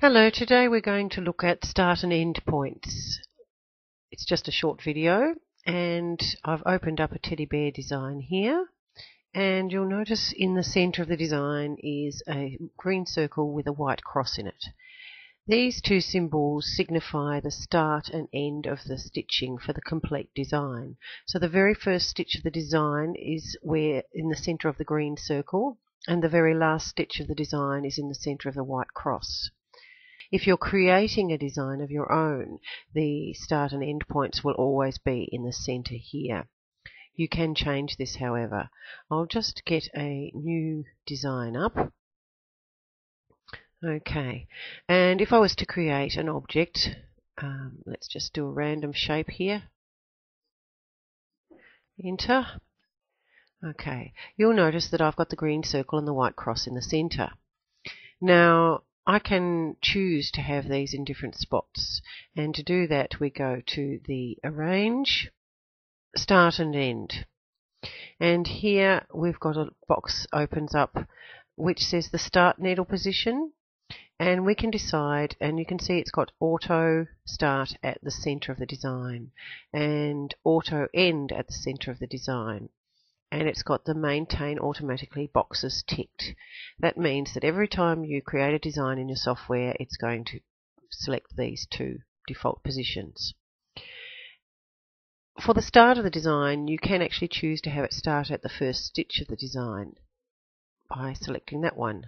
Hello, today we're going to look at start and end points. It's just a short video and I've opened up a teddy bear design here, and you'll notice in the centre of the design is a green circle with a white cross in it. These two symbols signify the start and end of the stitching for the complete design. So the very first stitch of the design is where in the centre of the green circle, and the very last stitch of the design is in the centre of the white cross. If you're creating a design of your own, the start and end points will always be in the centre here. You can change this, however. I'll just get a new design up. Okay, and if I was to create an object, let's just do a random shape here. Enter. Okay, you'll notice that I've got the green circle and the white cross in the centre. Now, I can choose to have these in different spots, and to do that we go to the Arrange, Start and End, and here we've got a box opens up which says the start needle position, and we can decide, and you can see it's got auto start at the centre of the design and auto end at the centre of the design. And it's got the maintain automatically boxes ticked. That means that every time you create a design in your software, it's going to select these two default positions. For the start of the design, you can actually choose to have it start at the first stitch of the design by selecting that one.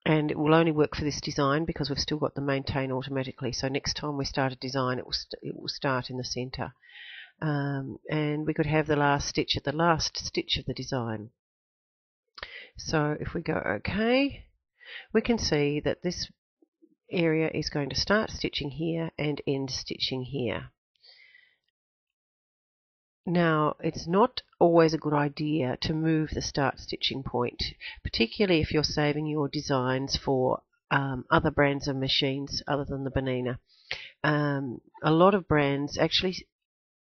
And it will only work for this design because we've still got the maintain automatically. So next time we start a design, it will start in the centre. And we could have the last stitch at the last stitch of the design. So if we go OK, we can see that this area is going to start stitching here and end stitching here. Now, it's not always a good idea to move the start stitching point, particularly if you're saving your designs for other brands of machines other than the Bernina. A lot of brands actually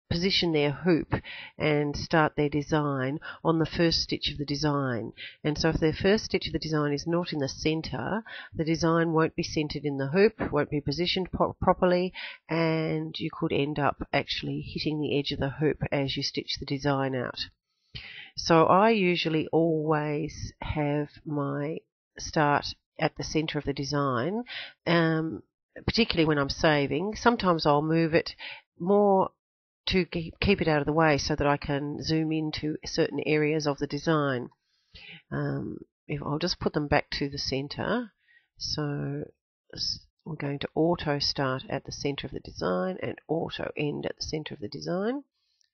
position their hoop and start their design on the first stitch of the design, and so if their first stitch of the design is not in the centre, the design won't be centred in the hoop, won't be positioned properly, and you could end up actually hitting the edge of the hoop as you stitch the design out. So I usually always have my start at the centre of the design, particularly when I'm saving. Sometimes I'll move it more to keep it out of the way so that I can zoom into certain areas of the design. I'll just put them back to the centre. So we're going to auto start at the centre of the design and auto end at the centre of the design,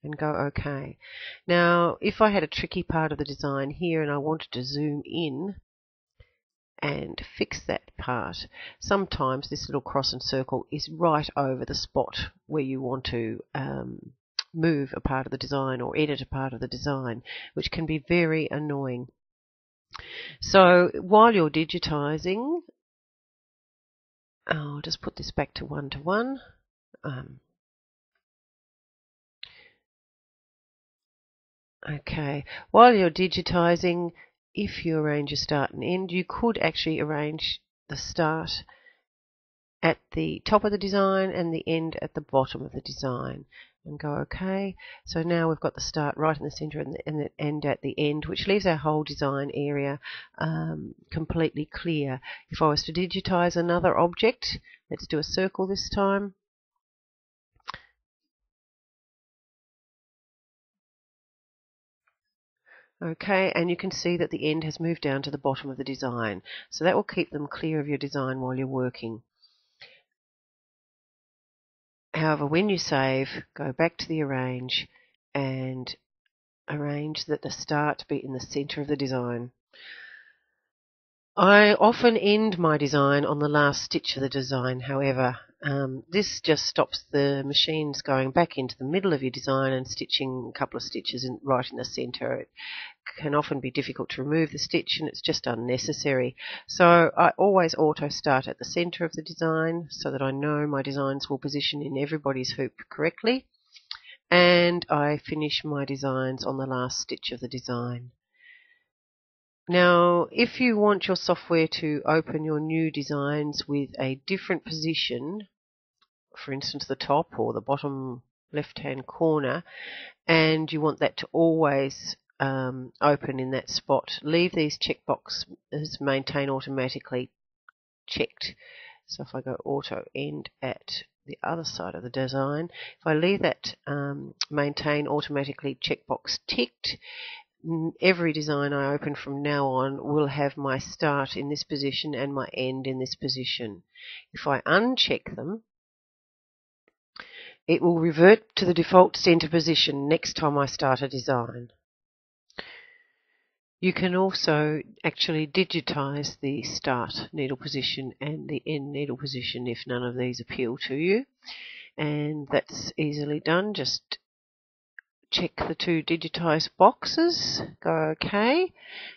and go OK. Now, if I had a tricky part of the design here and I wanted to zoom in and fix that part, sometimes this little cross and circle is right over the spot where you want to move a part of the design or edit a part of the design, which can be very annoying. So while you're digitizing, I'll just put this back to 1:1. Okay, while you're digitizing, if you arrange a start and end, you could actually arrange the start at the top of the design and the end at the bottom of the design, and go OK. So now we've got the start right in the centre and the end at the end, which leaves our whole design area completely clear. If I was to digitize another object, let's do a circle this time. Okay, and you can see that the end has moved down to the bottom of the design. So that will keep them clear of your design while you're working. However, when you save, go back to the Arrange and arrange that the start be in the centre of the design. I often end my design on the last stitch of the design, however. This just stops the machines going back into the middle of your design and stitching a couple of stitches right in the centre. It can often be difficult to remove the stitch and it's just unnecessary. So I always auto start at the centre of the design so that I know my designs will position in everybody's hoop correctly, and I finish my designs on the last stitch of the design. Now, if you want your software to open your new designs with a different position, for instance the top or the bottom left-hand corner, and you want that to always open in that spot, leave these checkboxes maintain automatically checked. So if I go auto end at the other side of the design, if I leave that maintain automatically checkbox ticked, every design I open from now on will have my start in this position and my end in this position. If I uncheck them, it will revert to the default center position next time I start a design. You can also actually digitize the start needle position and the end needle position if none of these appeal to you, and that's easily done. Just check the two digitized boxes, go OK,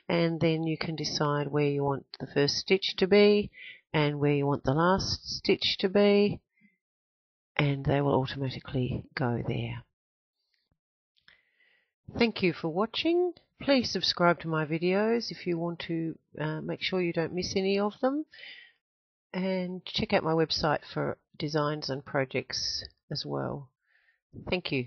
and then you can decide where you want the first stitch to be and where you want the last stitch to be, and they will automatically go there. Thank you for watching. Please subscribe to my videos if you want to make sure you don't miss any of them, and check out my website for designs and projects as well. Thank you.